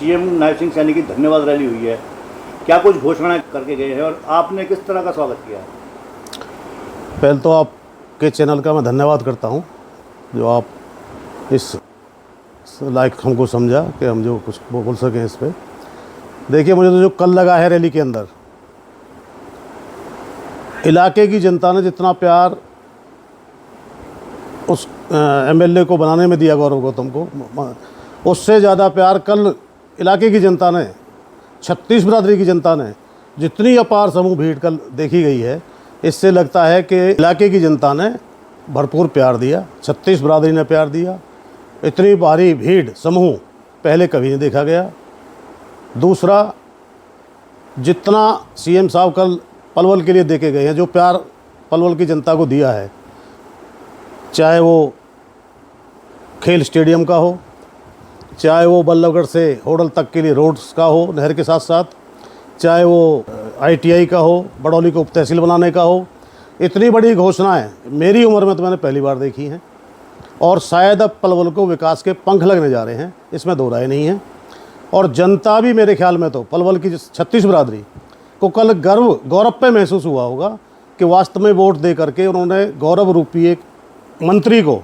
CM Nayab Singh Saini की धन्यवाद rally हुई है, क्या कुछ घोषणाएं करके गए हैं और आपने किस तरह का स्वागत किया? पहले तो आपके चैनल का मैं धन्यवाद करता हूं, जो आप इस लायक हमको समझा कि हम जो कुछ बोल सकें इस पे। देखिए, मुझे तो जो कल लगा है रैली के अंदर, इलाके की जनता ने जितना प्यार उस एमएलए को बनाने में दिया गौरव गौतम को, उससे ज़्यादा प्यार कल इलाके की जनता ने, 36 बिरादरी की जनता ने जितनी अपार समूह भीड़ कल देखी गई है, इससे लगता है कि इलाके की जनता ने भरपूर प्यार दिया। 36 बिरादरी ने प्यार दिया। इतनी भारी भीड़ समूह पहले कभी नहीं देखा गया। दूसरा, जितना सीएम साहब कल पलवल के लिए देके गए हैं, जो प्यार पलवल की जनता को दिया है, चाहे वो खेल स्टेडियम का हो, चाहे वो बल्लभगढ़ से होडल तक के लिए रोड्स का हो नहर के साथ साथ, चाहे वो आईटीआई का हो, बड़ौली को उप तहसील बनाने का हो, इतनी बड़ी घोषणाएं मेरी उम्र में तो मैंने पहली बार देखी हैं। और शायद अब पलवल को विकास के पंख लगने जा रहे हैं, इसमें दो राय नहीं है। और जनता भी मेरे ख्याल में तो पलवल की 36 बिरादरी को कल गौरव पे महसूस हुआ होगा कि वास्तव में वोट दे करके उन्होंने गौरव रूपी एक मंत्री को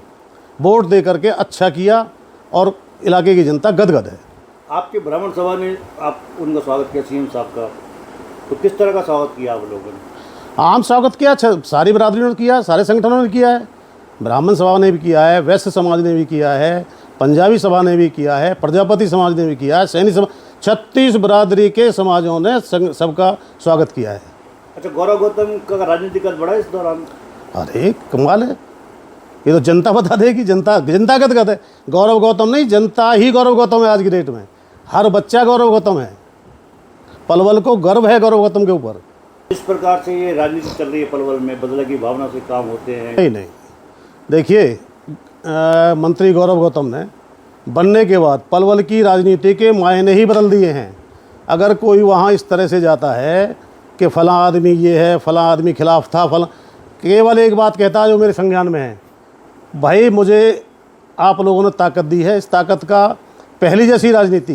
वोट दे करके अच्छा किया और इलाके की जनता गदगद है। आपके भ्रमण सभा में आप उनका स्वागत किया सीएम साहब का, तो किस तरह का स्वागत किया आप लोगों ने? आम स्वागत किया, सारी बिरादरियों ने किया, सारे संगठनों ने किया है। ब्राह्मण सभा ने भी किया है, वैश्य समाज ने भी किया है, पंजाबी सभा ने भी किया है, प्रजापति समाज ने भी किया है, सैनी समाज, 36 बिरादरी के समाजों ने सबका स्वागत किया है। अच्छा, गौरव गौतम का राजनीतिक कद बढ़ा इस दौरान? अरे कमाल है, ये तो जनता बता देगी। जनता गदगद है। गौरव गौतम नहीं, जनता ही गौरव गौतम है आज की डेट में। हर बच्चा गौरव गौतम है। पलवल को गर्व है गौरव गौतम के ऊपर। इस प्रकार से ये राजनीति चल रही है पलवल में, बदले की भावना से काम होते हैं? नहीं, देखिए, मंत्री गौरव गौतम ने बनने के बाद पलवल की राजनीति के मायने ही बदल दिए हैं। अगर कोई वहाँ इस तरह से जाता है कि फ़लाँ आदमी ये है, फ़लाँ आदमी खिलाफ था, फ़लाँ, केवल एक बात कहता है जो मेरे संज्ञान में है, भाई मुझे आप लोगों ने ताकत दी है, इस ताकत का पहली जैसी राजनीति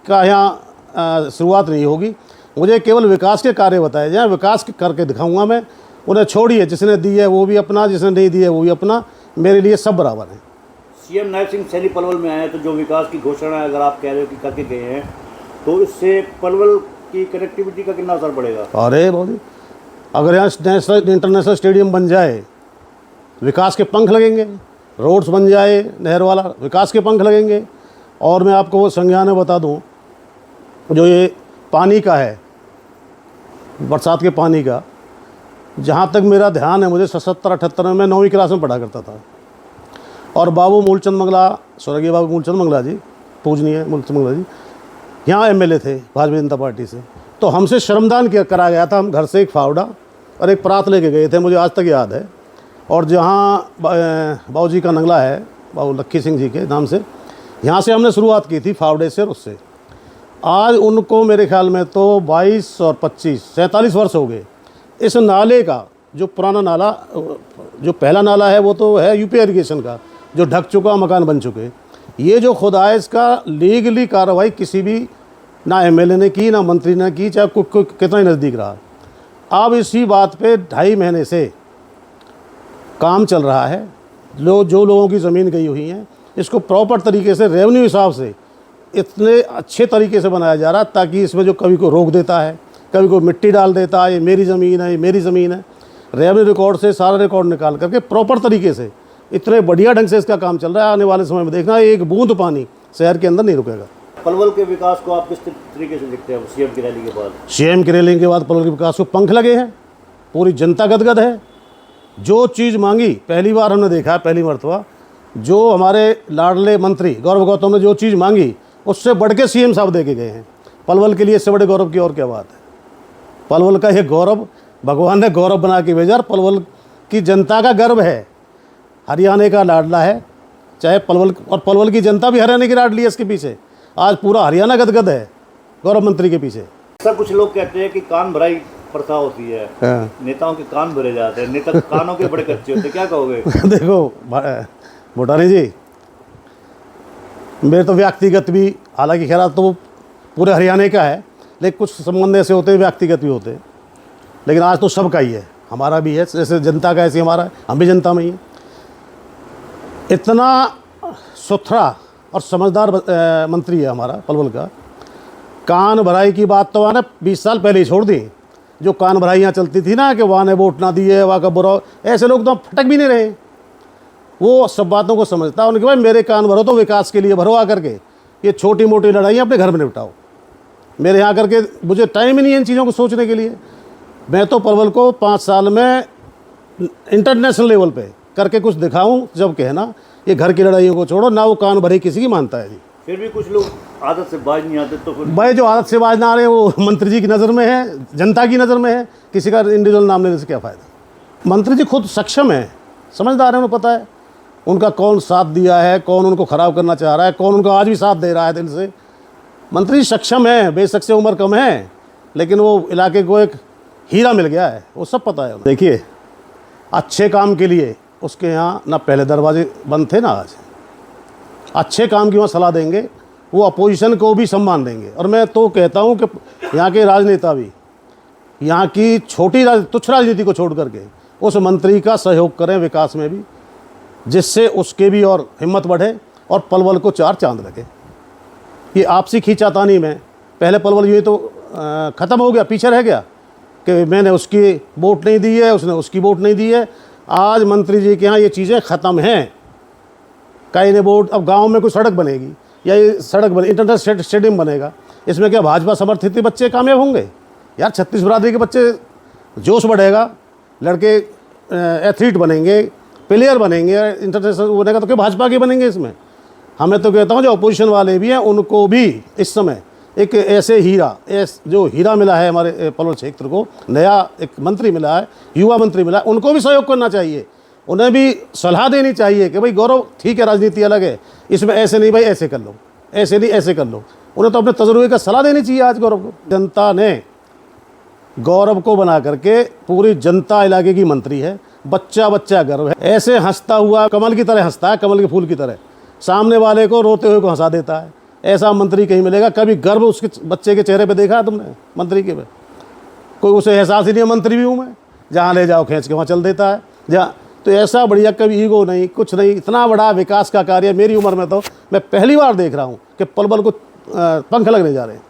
का यहाँ शुरुआत नहीं होगी। मुझे केवल विकास के कार्य बताए जाएँ, विकास करके दिखाऊंगा मैं। उन्हें छोड़िए, जिसने दी है वो भी अपना, जिसने नहीं दी है वो भी अपना, मेरे लिए सब बराबर है। सीएम नायब सिंह सैनी पलवल में आए हैं, तो जो विकास की घोषणा अगर आप कह रहे हो कि करके गए हैं, तो इससे पलवल की कनेक्टिविटी का कितना असर पड़ेगा? अरे बहुत, अगर यहाँ नेशनल इंटरनेशनल स्टेडियम बन जाए, विकास के पंख लगेंगे। रोड्स बन जाए नहर वाला, विकास के पंख लगेंगे। और मैं आपको वो संज्ञान में बता दूं, जो ये पानी का है, बरसात के पानी का, जहाँ तक मेरा ध्यान है, मुझे 77-78 में 9वीं क्लास में पढ़ा करता था। और बाबू मूलचंद मंगला, स्वर्गीय बाबू मूलचंद मंगला जी, पूजनीय मूलचंद मंगला जी, यहाँ एमएलए थे भारतीय जनता पार्टी से। तो हमसे श्रमदान करा गया था। हम घर से एक फावड़ा और एक परात लेके गए थे, मुझे आज तक याद है। और जहाँ बाबू जी का नंगला है, बाबू लक्खी सिंह जी के नाम से, यहाँ से हमने शुरुआत की थी, फावड़े से और उससे। आज उनको मेरे ख्याल में तो 22 और 25 47 वर्ष हो गए। इस नाले का जो पुराना नाला, जो पहला नाला है, वो तो है यूपी इरिगेशन का, जो ढक चुका, मकान बन चुके। ये जो खुदा है, इसका लीगली कार्रवाई किसी भी, ना एमएलए ने की, ना मंत्री ने की, चाहे कोई कितना ही नज़दीक रहा। अब इसी बात पे 2.5 महीने से काम चल रहा है। जो लोगों की ज़मीन गई हुई है, इसको प्रॉपर तरीके से रेवेन्यू हिसाब से इतने अच्छे तरीके से बनाया जा रहा है, ताकि इसमें जो कभी को रोक देता है, कभी को मिट्टी डाल देता है, ये मेरी ज़मीन है, ये मेरी ज़मीन है, रेवेन्यू रिकॉर्ड से सारा रिकॉर्ड निकाल करके प्रॉपर तरीके से इतने बढ़िया ढंग से इसका काम चल रहा है। आने वाले समय में देखना, एक बूंद पानी शहर के अंदर नहीं रुकेगा। पलवल के विकास को आप किस तरीके से देखते हैं सीएम की रैली के बाद? सीएम की रैली के बाद पलवल के विकास को पंख लगे हैं, पूरी जनता गदगद है। जो चीज़ मांगी, पहली बार हमने देखा, पहली मरतबा जो हमारे लाडले मंत्री गौरव गौतम ने जो चीज़ मांगी, उससे बढ़ के सीएम साहब दे के गए हैं। पलवल के लिए इससे बड़े गौरव की और क्या बात है। पलवल का ये गौरव भगवान ने गौरव बना के भेजा, और पलवल की जनता का गर्व है। हरियाणा का लाडला है, चाहे पलवल, और पलवल की जनता भी हरियाणा की लाडली है। इसके पीछे आज पूरा हरियाणा गदगद है गौरव मंत्री के पीछे। सब कुछ लोग कहते हैं कि कान भराई प्रथा होती है, नेताओं के कान भरे जाते हैं, नेता कानों के बड़े कच्चे होते हैं, क्या कहोगे? देखो भोटानी जी, मेरे तो व्यक्तिगत भी हालांकि खैरात तो वो पूरे हरियाणा का है, लेकिन कुछ संबंध ऐसे होते हैं व्यक्तिगत भी होते हैं, लेकिन आज तो सबका ही है, हमारा भी है, जैसे जनता का ऐसे हमारा है, हम भी जनता में ही हैं। इतना सुथरा और समझदार मंत्री है हमारा पलवल का। कान भराई की बात तो आना 20 साल पहले ही छोड़ दी। जो कान भराई यहाँ चलती थी ना कि वहाँ ने वोट ना दिए, वहाँ का बुरा, ऐसे लोग तो फटक भी नहीं रहे। वो सब बातों को समझता है। उनके भाई मेरे कान भरो तो विकास के लिए भरो, आकर के ये छोटी मोटी लड़ाइयाँ अपने घर में निपटाओ। मेरे यहाँ करके मुझे टाइम ही नहीं है इन चीज़ों को सोचने के लिए। मैं तो पलवल को 5 साल में इंटरनेशनल लेवल पे करके कुछ दिखाऊं, जब कहना ये घर की लड़ाइयों को छोड़ो ना, वो कान भरी किसी की मानता है जी। फिर भी कुछ लोग आदत से बाज नहीं आते, तो फिर भाई जो आदत से बाज ना आ रहे वो मंत्री जी की नज़र में है, जनता की नज़र में है, किसी का इंडिविजुअल नाम लेने से क्या फ़ायदा। मंत्री जी खुद सक्षम है, समझदार है, उन्हें पता है उनका कौन साथ दिया है, कौन उनको ख़राब करना चाह रहा है, कौन उनको आज भी साथ दे रहा है दिल से। मंत्री सक्षम है, बेशक से उम्र कम है, लेकिन वो इलाके को एक हीरा मिल गया है, वो सब पता है। देखिए अच्छे काम के लिए उसके यहाँ ना पहले दरवाजे बंद थे ना आज। अच्छे काम की वहाँ सलाह देंगे, वो अपोजिशन को भी सम्मान देंगे। और मैं तो कहता हूँ कि यहाँ के राजनेता भी यहाँ की तुच्छ राजनीति को छोड़ करके उस मंत्री का सहयोग करें विकास में भी, जिससे उसके भी और हिम्मत बढ़े और पलवल को 4 चांद लगे। ये आपसी खींचातानी में पहले पलवल ये तो ख़त्म हो गया, पीछे रह गया कि मैंने उसकी वोट नहीं दी है, उसने उसकी वोट नहीं दी है। आज मंत्री जी के यहाँ ये चीज़ें ख़त्म हैं। कई ने वोट, अब गांव में कोई सड़क बनेगी या ये सड़क बने, इंटरनेशनल स्टेडियम बनेगा, इसमें क्या भाजपा समर्थित बच्चे कामयाब होंगे? यार 36 बरादरी के बच्चे, जोश बढ़ेगा, लड़के एथलीट बनेंगे, प्लेयर बनेंगे, इंटरनेशनल बनेगा, तो क्या भाजपा के बनेंगे इसमें? हमें तो कहता हूँ जो अपोजिशन वाले भी हैं उनको भी इस समय एक ऐसे जो हीरा मिला है हमारे पलवल क्षेत्र को, नया एक मंत्री मिला है, युवा मंत्री मिला है, उनको भी सहयोग करना चाहिए। उन्हें भी सलाह देनी चाहिए कि भाई गौरव ठीक है, राजनीति अलग है, इसमें ऐसे नहीं भाई, ऐसे कर लो, ऐसे नहीं ऐसे कर लो। उन्हें तो अपने तजुर्बे का सलाह देनी चाहिए आज गौरव को। जनता ने गौरव को बना करके, पूरी जनता इलाके की मंत्री है, बच्चा बच्चा गर्व है। ऐसे हंसता हुआ कमल की तरह हंसता है, कमल के फूल की तरह, सामने वाले को रोते हुए को हंसा देता है। ऐसा मंत्री कहीं मिलेगा? कभी गर्व उसके बच्चे के चेहरे पे देखा है तुमने मंत्री के पे? कोई उसे एहसास ही नहीं है मंत्री भी हूँ मैं, जहाँ ले जाओ खींच के वहाँ चल देता है जहाँ। तो ऐसा बढ़िया, कभी ईगो नहीं, कुछ नहीं। इतना बड़ा विकास का कार्य मेरी उम्र में तो मैं पहली बार देख रहा हूँ कि पलवल को पंख लगने जा रहे हैं।